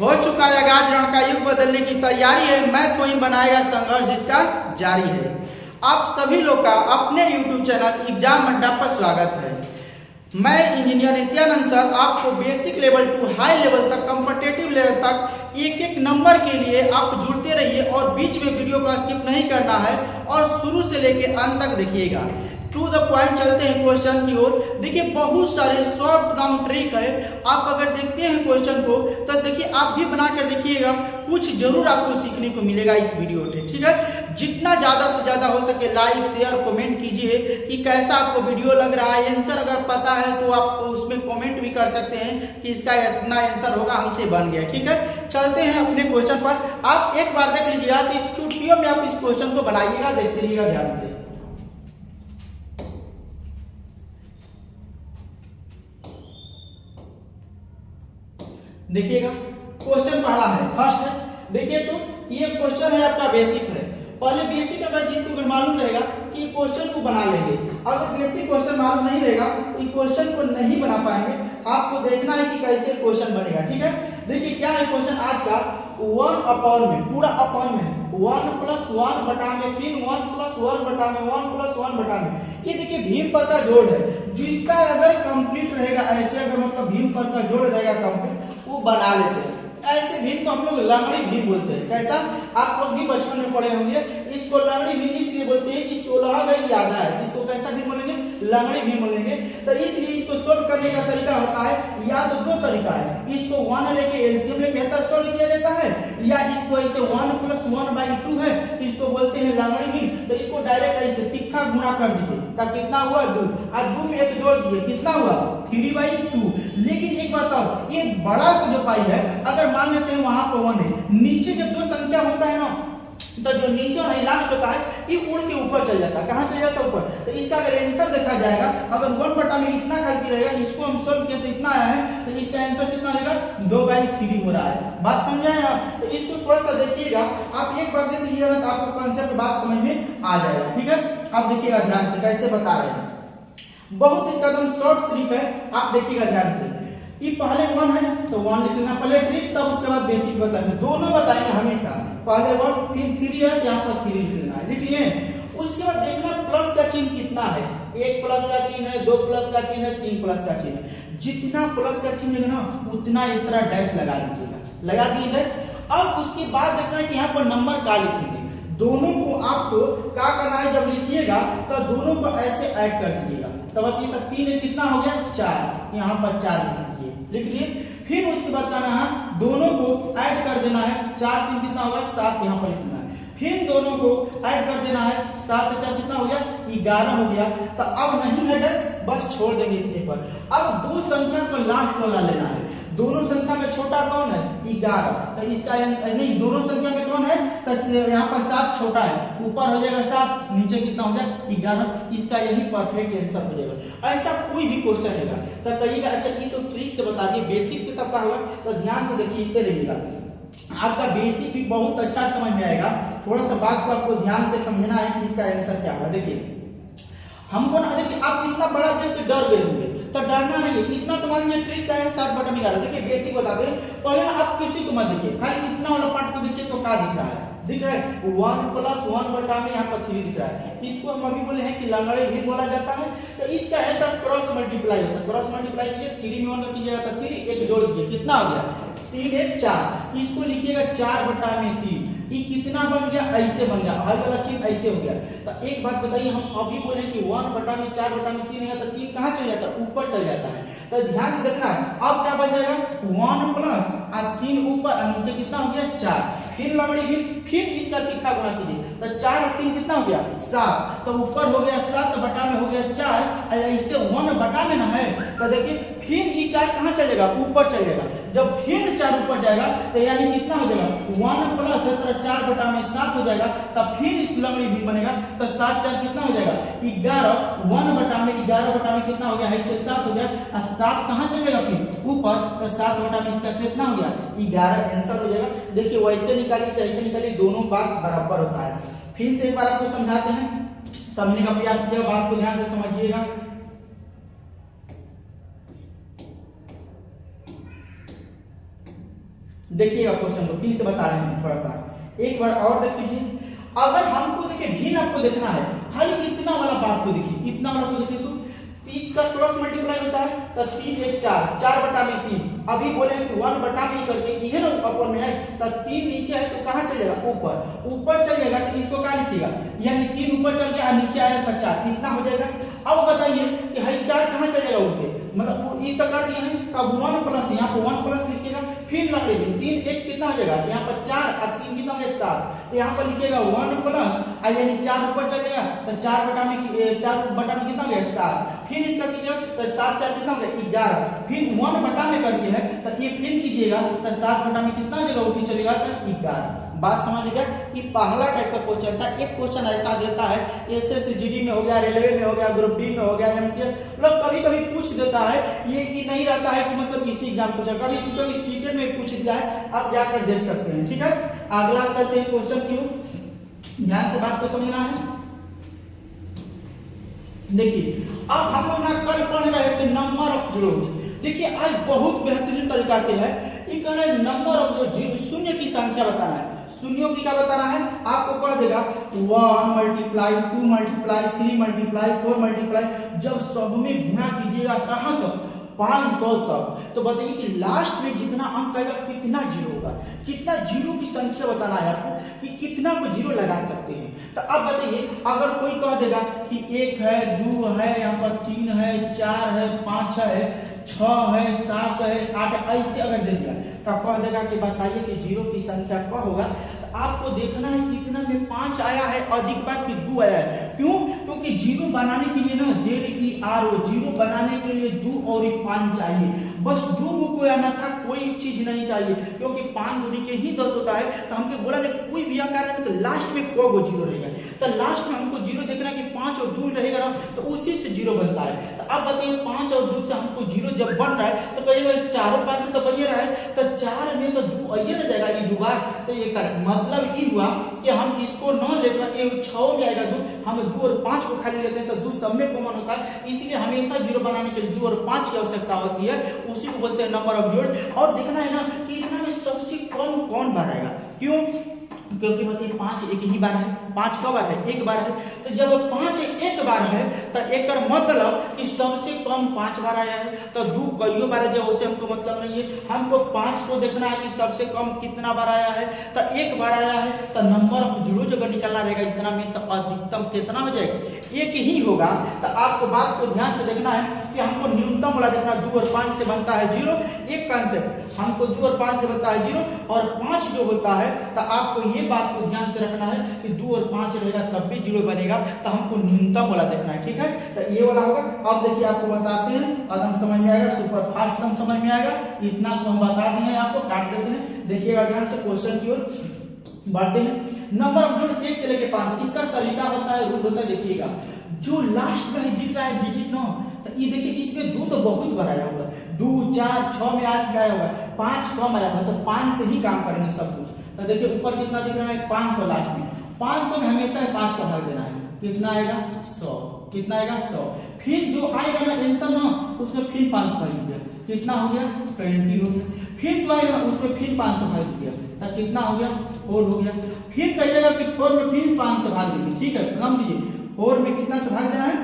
हो चुका है आगाज, रण का युग बदलने की तैयारी है, मैथ वही बनाएगा संघर्ष जिसका जारी है। आप सभी लोग का अपने YouTube चैनल एग्जाम अड्डा पर स्वागत है। मैं इंजीनियर नित्यानंद सर आपको basic level to high level तक, कॉम्पिटिटिव लेवल तक एक एक नंबर के लिए आप जुड़ते रहिए और बीच में वीडियो को स्किप नहीं करना है और शुरू से लेकर अंत तक देखिएगा। टू द पॉइंट चलते हैं क्वेश्चन की ओर। देखिए बहुत सारे शॉर्ट टर्म ट्रिक है, आप अगर देखते हैं क्वेश्चन को तो देखिए आप भी बना कर देखिएगा, कुछ जरूर आपको सीखने को मिलेगा इस वीडियो में। ठीक है, जितना ज्यादा से ज्यादा हो सके लाइक शेयर कमेंट कीजिए कि कैसा आपको वीडियो लग रहा है। आंसर अगर पता है तो आप उसमें कमेंट भी कर सकते हैं कि इसका इतना आंसर होगा, हमसे बन गया। ठीक है, चलते हैं अपने क्वेश्चन पर। आप एक बार देख लीजिएगा तो इस चुटकियों में आप इस क्वेश्चन को बनाइएगा, देखते रहिएगा ध्यान से। देखिएगा क्वेश्चन पहला है, फर्स्ट है। देखिए तो ये क्वेश्चन है आपका बेसिक है। पहले बेसिक अगर जिनको अगर मालूम रहेगा कि क्वेश्चन को बना लेंगे, अगर बेसिक क्वेश्चन मालूम नहीं रहेगा तो क्वेश्चन को नहीं बना पाएंगे। आपको देखना है कि कैसे क्वेश्चन बनेगा। ठीक है, देखिए क्या है क्वेश्चन आज का, 1 अपॉन में, पूरा अपॉन में 1 + 1 बटा में, फिर 1 + 1 बटा में, 1 + 1 बटा में। ये देखिए भीम पर का जोड़ है, जिसका अगर कंप्लीट रहेगा ऐसे, अगर मतलब भीम पर का जोड़ रहेगा कंप्लीट, वो बना लेते हैं। ऐसे भीम को हम लोग लंगड़ी भीम बोलते हैं। कैसा, आप लोग भी बचपन में पढ़े होंगे। इसको लंगड़ी भीम इसलिए बोलते हैं कि 16 गई याद है, इसको कैसा भीम बोलेंगे, लंगड़ी भीम बोलेंगे। तो इसलिए इसको सोल्व करने का तरीका होता है, या तो दो तरीका है, इसको 1 लेके एलसीएम लेके बेहतर सोल्व किया जाता है, या इसको ऐसे 1 + 1/2 है तो इसको बोलते हैं लंगड़ी भीम। तो इसको डायरेक्ट ऐसे तिक्का गुणा कर दीजिए, तब कितना हुआ 2, और 2 में 1 जोड़ दीजिए, कितना हुआ 3/2। लेकिन एक बात और, ये बड़ा सा जो पाई है, अगर मान लेते हैं वहां पर 1 है, नीचे जब दो संख्या होता है ना, तो जो नीचे नहीं लास्ट होता है ये उड़ के ऊपर चल जाता है। कहां चल जाता है, ऊपर। तो इसका अगर आंसर देखा जाएगा, अगर 1 बटा में इतना गलती रहेगा, इसको हम सोल्व किया तो इतना आया है, तो इसका आंसर कितना रहेगा 2/3 हो रहा है। बात समझ आया? तो इसको थोड़ा सा देखिएगा, आप एक बार देख लीजिएगा तो आपको कॉन्सेप्ट बात समझ में आ जाएगा। ठीक है, आप देखिएगा ध्यान से कैसे बता रहे हैं, बहुत इसका एकदम शॉर्ट ट्रिक है, आप देखिएगा ध्यान से। ये पहले 1 है तो 1 लिख लेना, पहले ट्रिक तब उसके बाद बेसिक बताएंगे, दोनों बताएंगे हमेशा। पहले 1 फिर 3 है, यहाँ पर 3 लिख लेना है, लिख लिए। उसके बाद देखना प्लस का चिन्ह कितना है, 1 प्लस का चिन्ह है, 2 प्लस का चिन्ह है, 3 प्लस का चिन्ह है। जितना प्लस का चिन्ह है ना उतना इतना डैश लगा दीजिएगा, लगा दिए डैश। अब उसके बाद देखना है कि यहाँ पर नंबर क्या लिखेंगे, दोनों को आपको क्या करना है, जब लिखिएगा तो दोनों को ऐसे ऐड कर दीजिएगा। तब बताइए तब 3 कितना हो गया 4, यहाँ पर 4 लिख लिए। फिर उसके बाद करना है दोनों को ऐड कर देना है, 4 3 कितना होगा 7, यहाँ पर लिखना है। फिर दोनों को ऐड कर देना है, 7 4 कितना हो गया 11 हो गया। तो अब नहीं है डैश, बस छोड़ देंगे इतने पर। अब दो संख्या को लास्ट वाला लेना है, दोनों संख्या में छोटा कौन है 11, तो इसका नहीं, दोनों संख्या में कौन है, तो यहाँ पर 7 छोटा है, ऊपर हो जाएगा 7, नीचे कितना हो गया 11। इसका यही परफेक्ट आंसर हो जाएगा। ऐसा कोई भी क्वेश्चन रहेगा तो कहिएगा अच्छा ये तो ट्रिक से बता दिए, बेसिक से तब का होगा, तो ध्यान से देखिए रहिएगा, आपका बेसिक भी बहुत अच्छा समझ में आएगा। थोड़ा सा बात को आपको ध्यान से समझना है कि इसका आंसर क्या होगा। देखिए हमको ना, देखिए आप इतना बड़ा देख के डर गए होंगे, तो डरना नहीं है, इतना तो मान लीजिए ट्रिक्स है 7 बटा में 11। देखिए बेसिक बताते हैं, पहले ना आप किसी को मत देखिए, खाली इतना वाला पार्ट को देखिए तो क्या दिख रहा है, दिख रहा है 1 + 1 बटा में यहाँ पर 3 दिख रहा है। इसको हम अभी बोले हैं कि लंगड़े भी बोला जाता है। तो इसका है तो क्रॉस मल्टीप्लाई होता है, क्रॉस मल्टीप्लाई कीजिए, 3 में 1 कीजिएगा तो 3, 1 जोड़ दीजिए, कितना हो गया 3 1 4। इसको लिखिएगा 4 बटा में 3, ये कितना बन गया, ऐसे बन गया, हर वाला चीज ऐसे हो गया। तो एक बात बताइए, हम अभी बोले कि 1 बटा में 4 बटा में 3 है तो 3 कहाँ चल जाता है, ऊपर चल जाता है। तो ध्यान से देखना है, अब क्या बन जाएगा 1 प्लस 3 ऊपर और नीचे कितना हो गया 4। फिर लंगड़ी फिर इसका तिक्का गुणा कीजिए, तो 4 और 3 कितना हो गया 7, तो ऊपर हो गया 7 बटा में हो गया 4, ऐसे 1 बटा में ना है। तो देखिए फिर ये 4 कहाँ चलेगा, ऊपर चलेगा। जब फिर 4 ऊपर जाएगा तो यानी कितना हो जाएगा 1 प्लस 4 बटा में 7 हो जाएगा। तब फिर इस लंगड़ी भी बनेगा, तो 7 4 कितना हो जाएगा 11, 1 बटा में 11 बटा में कितना हो गया, ऐसे 7 हो गया, और 7 कहाँ चलेगा फिर ऊपर, तो 7 बटा में इसका कितना हो गया 11 आंसर हो जाएगा। देखिए वैसे निकालिए चाहे ऐसे निकालिए, दोनों बात बराबर होता है। फिर से एक बार आपको समझाते हैं, समझने का प्रयास कीजिए, बात को ध्यान से समझिएगा। देखिएगा क्वेश्चन को फिर से बता रहे हैं थोड़ा सा, एक बार और देख लीजिए। अगर हमको देखिए भिन्न आपको देखना है, खाली इतना वाला बात को देखिए, इतना वाला को देखिए तो 30 का क्रॉस मल्टीप्लाई होता है तो 3 1 4, 4 बटा में 3। अभी बोले हैं कि 1 बटा में करके ये ना ऊपर में है तो 3 नीचे है तो कहाँ चलेगा, ऊपर, ऊपर चल जाएगा तो इसको क्या लिखिएगा, यानी 3 ऊपर चल गया नीचे आया था 4, कितना हो जाएगा। अब बताइए कि हाई 4 कहाँ चलेगा उठ के, मतलब ये तो कर दिए हैं, तब 1 प्लस यहाँ पर 1 प्लस लिखिएगा, फिर लग लेंगे 3 1 कितना हो जाएगा, यहाँ पर 4 और 3 कितना हो गया 7, तो यहाँ पर लिखिएगा 1 प्लस यानी 4 ऊपर चलेगा तो 4 बटा में कितना हो गया 7, फिर इसका कीजिएगा तो 7 4 कितना हो गया 11, फिर 1 बटा में करके है तो ये फिर कीजिएगा तो 7 बटा में कितना जगह ऊपर चलेगा तो 11। बात समझ गया। ये पहला टाइप का क्वेश्चन था। एक क्वेश्चन ऐसा देता है एसएसजीडी में हो गया, रेलवे में हो गया, ग्रुप डी में हो गया, एमटीएस, मतलब कभी कभी पूछ देता है। ये नहीं रहता है कि मतलब इसी एग्जाम पूछा, कभी सोचो कि सीटेट में पूछ दिया है, आप जाकर देख सकते हैं। ठीक है, अगला चलते हैं क्वेश्चन की ओर, ध्यान से बात को समझना है। देखिए अब हम लोग ना कल पढ़ रहे थे नंबर ऑफ जीरोज। देखिए आज बहुत बेहतरीन तरीका से है, ये कह रहे हैं नंबर ऑफ जीरो, शून्य की संख्या बताना है। शून्यों की क्या बताना है, आपको पढ़ देगा 1 मल्टीप्लाई 2 मल्टीप्लाई 3 मल्टीप्लाई 4 मल्टीप्लाई, जब सब में गुणा कीजिएगा कहाँ तक 500 तक, तो बताइए कि लास्ट में जितना अंक आएगा कितना जीरो होगा, कितना जीरो की संख्या बताना है आपको कि कितना को जीरो लगा सकते हैं। तो अब बताइए अगर कोई कह देगा कि 1 है 2 है यहाँ पर 3 है 4 है 5 है 6 है 7 है 8, ऐसे अगर दे दिया तो कह देगा कि बताइए कि जीरो की संख्या क्या होगा। तो आपको देखना है कितना में 5 आया है, अधिक बात कि 2 आया है। क्यों, क्योंकि जीरो बनाने के लिए ना ZERO, जीरो बनाने के लिए 2 और 5 चाहिए, बस 2 को आना था, कोई चीज नहीं चाहिए, क्योंकि 5 दूनी के ही 10 होता है। तो हमको बोला नहीं कोई भी अंक आ रहा है तो लास्ट में को जीरो रहेगा, तो लास्ट में हमको जीरो देखना है कि 5 और 2 रहेगा ना, तो उसी से जीरो बनता है। तो अब बताइए 5 और 2 से हमको जीरो जब बन रहा है तो कहिएगा 4 और 5 से तो बन रहा है, तो 4 में तो 2 आइए ना जाएगा, ये 2 बार, तो ये मतलब ये हुआ कि हम इसको न लेकर ये 6 में आएगा 2, हम 2 और 5 को खाली लेते हैं तो 2 सब में कॉमन होता है, इसलिए हमेशा जीरो बनाने के लिए 2 और 5 की आवश्यकता होती है, उसी को बोलते हैं नंबर ऑफ जीरो। और देखना है ना कि इतना में सबसे कम कौन बार आएगा, क्यों, क्योंकि बताइए 5 एक ही बार है, 5 कब है, एक बार है, तो जब 5 एक बार है तो एक मतलब कि सबसे कम 5 बार आया है, तो 2 कई बार है, जब उसे हमको मतलब नहीं है, हमको 5 को देखना है कि सबसे कम कितना बार आया है, तो एक बार आया है, तो नंबर ऑफ जीरो जगह निकालना रहेगा इतना में, तो अधिकतम कितना हो जाएगा, एक ही होगा। तो आपको बात को ध्यान से देखना है कि हमको न्यूनतम वाला देखना, 2 और 5 से बनता है जीरो, एक कॉन्सेप्ट, हमको 2 और 5 से बनता है जीरो, और 5 जो होता है तो आपको ये बात को ध्यान से रखना है कि 2 और 5 रहेगा तब भी जीरो बनेगा, तो हमको न्यूनतम वाला देखना है। ठीक है, तो ये वाला होगा। अब देखिए आपको बताते हैं, एकदम समझ में आएगा, सुपर फास्ट एकदम समझ में आएगा, इतना तो हम बता दिए, आपको काट देते हैं। देखिएगा ध्यान से क्वेश्चन की ओर बढ़ते हैं। नंबर ऑफ जोड़ 1 से लेकर 5, इसका तरीका होता है, रूल होता है। देखिएगा जो लास्ट में दिख रहा है डिजिट ना, तो ये देखिए इसमें 2 तो बहुत बार आया होगा, 2 4 6 में आज आया होगा, 5 कम आया होगा, तो 5 से ही काम करेंगे सब कुछ। तो देखिए ऊपर कितना दिख रहा है 500, लास्ट में 500 में हमेशा 5 का भाग देना है, कितना आएगा 100, कितना आएगा 100, फिर जो आएगा ना आंसर ना उसमें फिर 500 भाग दिया, कितना हो गया 20 हो गया, फिर जो आएगा उसमें फिर 500 भाग दिया, तो कितना हो गया 4 हो गया, फिर कहिएगा कि 4 में फिर 500 भाग देंगे। ठीक है, नाम दीजिए 4 में कितना से भाग देना है,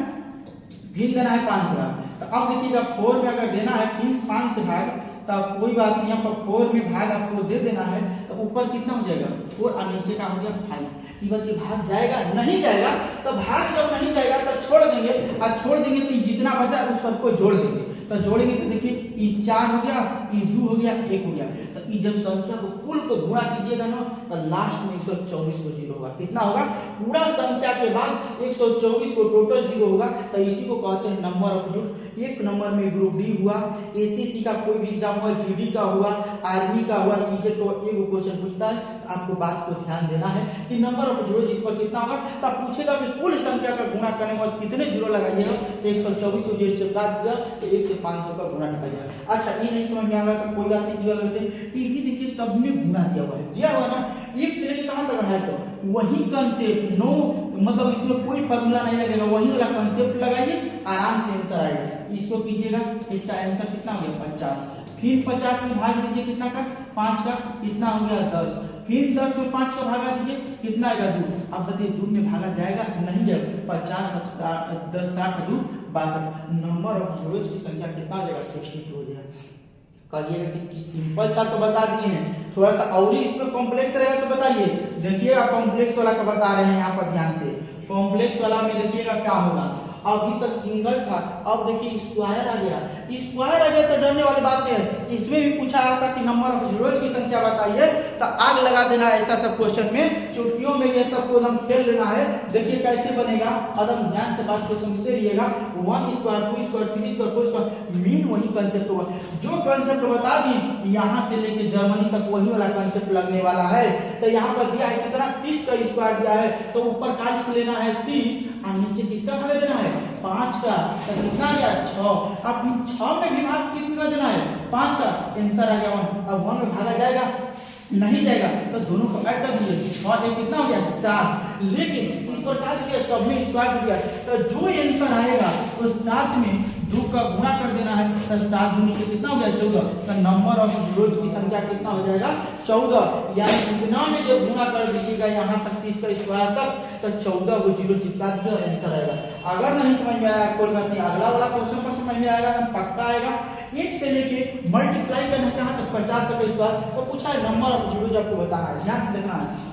फिर देना है 5 से भाग। तो अब देखिएगा 4 में अगर देना है फिर 5 से भाग, तो कोई बात नहीं, यहाँ पर 4 में भाग आपको दे देना है, तो ऊपर कितना हो जाएगा 4 और नीचे का हो गया 5। ये बात भाग जाएगा नहीं जाएगा, तो भाग जब नहीं जाएगा तो छोड़ देंगे, और छोड़ देंगे तो जितना बचा उस सबको जोड़ देंगे, तो जोड़ेंगे तो देखिए ये 4 हो गया, ये 2 हो गया, 1 हो गया, तो ये जब संख्या को कुल को गुणा कीजिएगा ना तो लास्ट में 124 को जीरो होगा, कितना होगा, पूरा संख्या के बाद 124 को टोटल जीरो होगा, तो इसी को कहते हैं नंबर ऑफ जीरो। एक नंबर में ग्रुप डी हुआ, एसीसी का कोई भी एग्जाम हुआ, जीडी का हुआ, आर्मी का हुआ, सीटेट का एक क्वेश्चन पूछता है, तो आपको बात को ध्यान देना है कि नंबर ऑफ जीरो जिस पर कितना होगा, तो आप पूछेगा कि कुल संख्या का गुणा करने के बाद कितने जीरो लगाइएगा, तो 124 को जीरो चिपका दिया तो 1 से 500 का गुणा निकालिएगा। अच्छा ये नहीं समझ में आ रहा तो कोई बात नहीं, लेते टीवी देखिए सब में गुणा दिया हुआ है, दिया हुआ ना, 1 से लेकर कहां तक 250, वही कंसेप्ट, नो मतलब इसमें कोई फार्मूला नहीं लगेगा, वही वाला कंसेप्ट लगाइए, आराम से आंसर आएगा। इसको कीजिएगा, इसका आंसर कितना हो गया 50। फिर 50 में भाग दीजिए कितना का 5 का, कितना हो गया 10। फिर 10 में 5 का भागा दीजिए कितना आएगा 2। अब बताइए 2 में भागा जाएगा नहीं जाएगा, 50 10 60 2 62। नंबर ऑफ जीरोज की संख्या कितना हो जाएगा 62 हो जाएगा। कहिएगा कि सिंपल सा तो बता दिए हैं, थोड़ा सा और ही इसमें कॉम्प्लेक्स रहेगा तो बताइए। देखिएगा कॉम्प्लेक्स वाला का बता रहे हैं यहाँ पर ध्यान से, कॉम्प्लेक्स वाला में देखिएगा क्या होगा। अभी तक सिंगल था, अब देखिए स्क्वायर आ गया। स्क्वायर आ गया तो डरने वाली बात नहीं है। इसमें भी पूछा आपका कि नंबर ऑफ जीरोज की संख्या बताइए, तो आग लगा देना ऐसा सब क्वेश्चन में, चुटकियों में ये सब को एकदम खेल लेना है। देखिए कैसे बनेगा, एकदम ध्यान से बात को समझते रहिएगा। 1 square 2 square 3 square 4 square mean वही कंसेप्ट होगा। जो कंसेप्ट बता दी यहाँ से लेके जर्मनी तक वही वाला कंसेप्ट लगने वाला है। तो यहाँ पर दिया है कितना 30 का स्क्वायर दिया है, तो ऊपर का लिख लेना है 30 और नीचे किसका भाग देना है 5 का, तो कितना गया 6। अब 6 में भी भाग कितना देना है 5 का, आंसर आ गया 1। अब 1 में भागा जाएगा नहीं जाएगा, तो दोनों को ऐड कर दीजिए, 6 एक कितना हो गया 7। लेकिन इस प्रकार दिया सब में स्क्वायर दिया, तो जो आंसर आएगा तो 7 में 2 का गुणा कर देना है, तो 7 दूनी के कितना हो गया 14। तो नंबर ऑफ जीरोज की संख्या कितना हो जाएगा 14। यानी कितना में जब गुणा कर दीजिएगा यहाँ तक 30 का स्क्वायर तक, तो 14 को जीरो चिपका दिया आंसर आएगा। अगर नहीं समझ में आया कोई बात नहीं, अगला वाला क्वेश्चन पर समझ में आएगा, पक्का आएगा। 1 से लेके मल्टीप्लाई करना कहाँ तक 50 का स्क्वायर, तो पूछा है नंबर ऑफ जीरोज आपको बताना है, ध्यान से देखना है।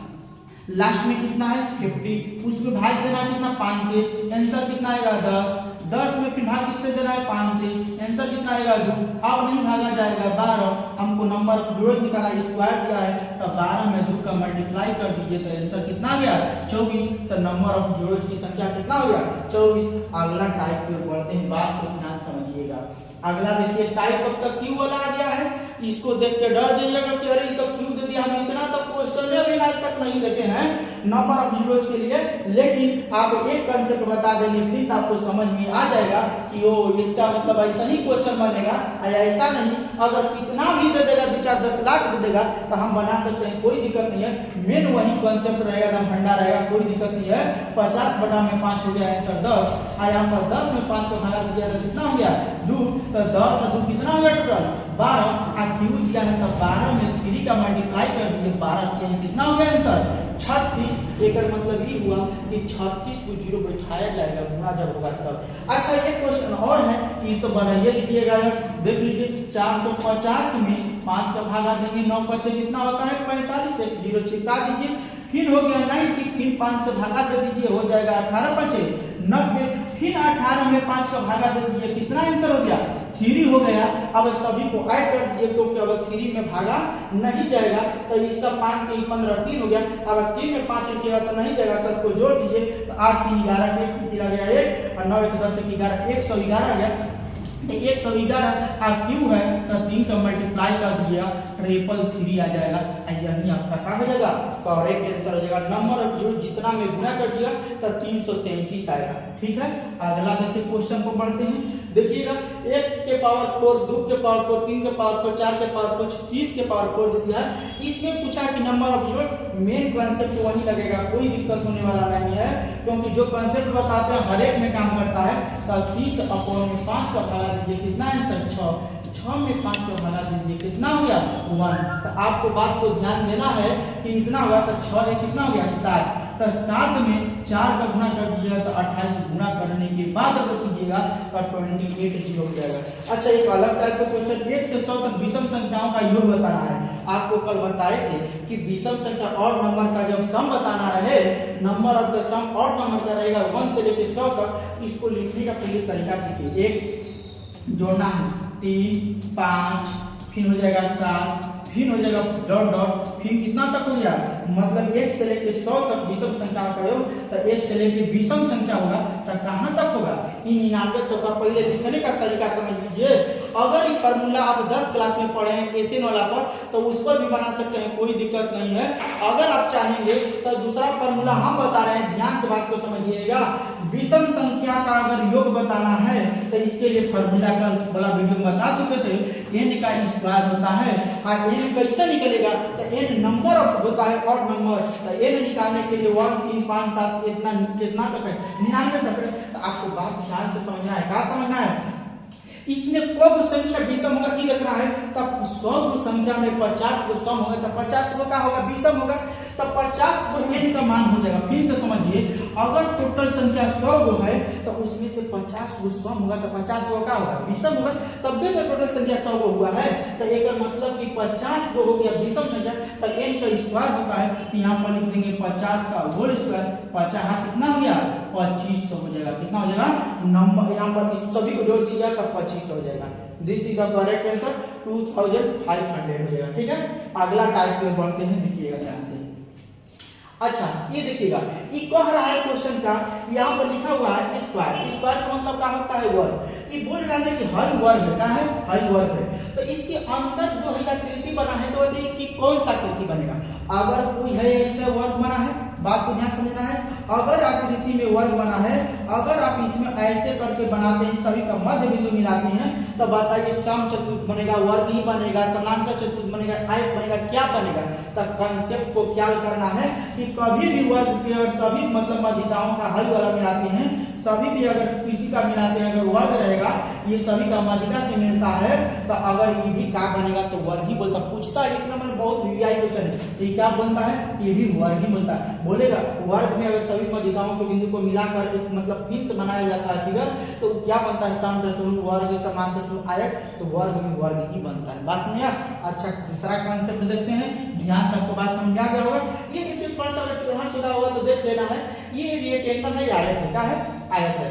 लास्ट में कितना है 50, उसमें भाग देना है कितना 5 से, आंसर कितना आएगा 10। 10 में फिर भाग किससे देना है 5 से, आंसर कितना आएगा 2। अब नहीं भागा जाएगा 12, हमको नंबर जीरोज निकाला स्क्वायर दिया है, तो 12 में 2 का मल्टीप्लाई कर दीजिए, तो आंसर कितना आ गया 24। तो नंबर ऑफ जीरोज की संख्या कितना हो गया 24। अगला टाइप पे बढ़ते हैं, बात को ध्यान समझिएगा। अगला देखिए टाइप अब तक क्यू वाला आ गया है, इसको देख के डर जाइएगा कि अरे ये तो क्यू दे दिया, हम इतना तो क्वेश्चन में भी आज तक नहीं देखे हैं नंबर ऑफ जीरोज के लिए। लेकिन आप एक कंसेप्ट बता देंगे फिर आपको समझ में आ जाएगा कि ओ इसका मतलब ऐसा ही क्वेश्चन बनेगा, ऐसा नहीं। अगर कितना भी दे देगा 2-4-10 लाख दे देगा तो हम बना सकते हैं, कोई दिक्कत नहीं है। मेन वही कंसेप्ट रहेगा, एकदम ठंडा रहेगा, कोई दिक्कत नहीं है। 50/5 हो गया आंसर 10, और यहाँ पर 10 में 5 को भागा दिया तो कितना हो गया 2। तो 10 और 2 कितना हो गया टोटल 12। क्यू दिया है तो 12 में 3 का मल्टीप्लाई कर दिए, 12 के कितना हो गया आंसर 36। एक मतलब ये हुआ कि 36 को जीरो बैठाया जाएगा गुणा जब होगा तब। अच्छा एक क्वेश्चन और है कि तो बनाइए लीजिएगा, देख लीजिए 450 में 5 का भागा देंगे, 9 बचे कितना होता है 45, एक जीरो चिपका दीजिए। फिर हो गया 90, फिर 5 से भागा दे दीजिए, हो जाएगा 18 बचे 90। फिर 18 में 5 का भागा दे दीजिए, कितना आंसर हो गया 3 हो गया। अब सभी को ऐड कर दीजिए, क्योंकि अब 3 में भागा नहीं जाएगा, तो इसका 5 के 15 3 हो गया। अब 3 में 5 लिखिएगा तो नहीं जाएगा, सबको जोड़ दीजिए, तो 8 3 11 1 किसी लग गया 1, और 9 1 10 1 11 111 आ गया। 111 आप क्यू है तो 3 का मल्टीप्लाई कर दिया 333 आ जाएगा, यही आपका क्या हो जाएगा करेक्ट आंसर हो जाएगा। नंबर ऑफ जीरो जितना में गुणा कर दिया तो 333 आएगा। ठीक है, अगला देखिए क्वेश्चन को पढ़ते हैं। देखिएगा 1 के पावर 4, 2 के पावर 4, 3 के पावर 4, 4 के पावर 4, 30 के पावर 4 दे दिया है। इसमें पूछा कि number of zero, main concept वही लगेगा, कोई दिक्कत होने वाला नहीं है, क्योंकि जो कंसेप्ट बताते हैं हर एक में काम करता है। तो 30/5 का भागा दीजिए, कितना आंसर 6 में 5 का भागा दीजिए, कितना हो गया 1। तो आपको बात को ध्यान देना है कि इतना हुआ, तो 6 में कितना हो गया 7। तो 7 में 4 का गुणा कर दीजिएगा, तो 28 गुणा करने के बाद अगर कीजिएगा तो 28 जीरो हो जाएगा। अच्छा एक अलग टाइप का क्वेश्चन, 1 से 100 तक विषम संख्याओं का योग बताना है। आपको कल बताए थे कि विषम संख्या और नंबर का जब सम बताना रहे, नंबर ऑफ द सम और नंबर का रहेगा 1 से लेकर 100 तक, इसको लिखने का पहले तरीका सीखिए। 1 जोड़ना है 3 5, फिर हो जाएगा 7, फिर हो जाएगा डॉट डॉट, फिर कितना तक हो गया, मतलब 1 से लेकर 100 तक विषम संख्या का योग। तो 1 से लेकर विषम संख्या होगा तो कहां तक होगा, इन 99 का पहले लिखने का तरीका समझ लीजिए। अगर ये फार्मूला आप 10 क्लास में पढ़े हैं एसएन वाला पर, तो उस पर भी बना सकते हैं, कोई दिक्कत नहीं है। अगर आप चाहेंगे तो दूसरा फार्मूला हम बता रहे हैं, ध्यान से बात को समझिएगा। विषम संख्या का अगर योग बताना है तो इसके लिए फार्मूला का बड़ा वीडियो में बता चुके थे, n का स्क्वायर होता है। और n कैसे निकलेगा, तो n नंबर ऑफ होता है और नंबर, तो n निकालने के लिए 1 3 5 7 कितना तक है 99 तक है। तो आपको बात ध्यान से समझना है, क्या समझना है, इसमें कब संख्या विषम होगा ये देखना है। तब 100 की संख्या में 50 को सम होगा तो 50 को क्या होगा विषम होगा, तब 50 को n का मान हो जाएगा। फिर से समझिए, अगर टोटल संख्या 100 को है तो उसमें से 50 को सम होगा तो 50 को क्या होगा विषम होगा, तब भी तो टोटल संख्या 100 को हुआ है। तो एक मतलब कि 50 को हो गया विषम संख्या तो n का स्क्वायर होता है, तो यहाँ पर लिख देंगे 50 का होल स्क्वायर। 50 कितना हो गया 2500 हो जाएगा। कितना हो जाएगा नंबर यहाँ पर सभी को जोड़ दीजिएगा तब 2500 हो जाएगा। This is the correct answer 2500 हो जाएगा। ठीक है, अगला टाइप में बढ़ते हैं, देखिएगा ध्यान से। अच्छा ये देखिएगा, ये कह रहा है क्वेश्चन का, यहाँ पर लिखा हुआ है स्क्वायर। स्क्वायर का मतलब क्या होता है वर्ग। ये बोल रहा है कि हर वर्ग क्या है, हर वर्ग है। तो इसके अंदर जो है आकृति बना है, तो बताइए कि कौन सा आकृति बनेगा। अगर कोई है ऐसे वर्ग बना है, बात को ध्यान समझना है। अगर आकृति में वर्ग बना है, अगर आप इसमें ऐसे करके बनाते हैं, सभी का मध्य बिंदु मिलाते हैं, तो बताइए समचतुर्भुज बनेगा, वर्ग ही बनेगा, समांतर चतुर्भुज बनेगा, आयत बनेगा, क्या बनेगा। तब कंसेप्ट को क्या करना है कि कभी भी वर्ग के और सभी मतलब मध्यिकाओं का हल वाला मिलाते हैं, सभी भी अगर किसी का मिलाते हैं, अगर वर्ग रहेगा ये सभी का मध्यिका से मिलता है, तो अगर ये भी क्या बनेगा तो वर्ग ही बोलता। पूछता है 1 नंबर बहुत वीवीआई क्वेश्चन है, ये क्या बनता है, ये भी वर्ग ही बोलता है। बोलेगा वर्ग में अगर सभी मध्यिकाओं के बिंदु को मिलाकर एक मतलब फिर से बनाया जाता है फिगर, तो क्या बनता है समचतुर्भुज, वर्ग, समांतर चतुर्भुज, आयत, तो वर्ग में वर्ग ही बनता है। बात समझा। अच्छा दूसरा कॉन्सेप्ट देखते हैं, ध्यान से आपको बात समझ आ गया होगा। ये देखिए थोड़ा सा अगर यहाँ सुधा होगा तो देख लेना है, ये रेक्टेंगल है, आयत है, क्या है आयत है।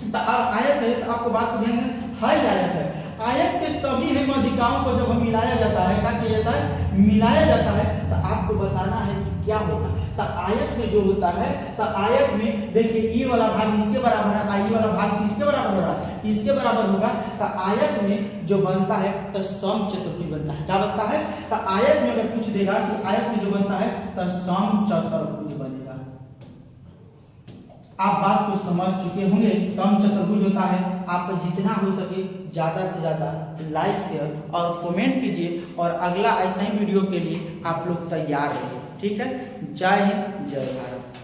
तो आयत है तो आपको बात ध्यान है आयत है। आयत के सभी है मध्यिकाओं को जब हम मिलाया जाता है, क्या किया जाता है, मिलाया जाता है, तो आपको बताना है कि क्या होगा। तो आयत में जो होता है, तो आयत में देखिए ये वाला भाग इसके बराबर है, ये वाला भाग किसके बराबर हो रहा है, इसके बराबर होगा। तो आयत में जो बनता है तो समचतुर्भुज बनता है। क्या बनता है, तो आयत में अगर पूछ देगा कि आयत में जो बनता है तो समचतुर्भुज बनेगा। आप बात को समझ चुके होंगे। समचतुर्भुज होता है, आप जितना हो सके ज्यादा से ज्यादा लाइक शेयर और कमेंट कीजिए, और अगला ऐसा ही वीडियो के लिए आप लोग तैयार रहिए। ठीक है, जय हिंद जय भारत।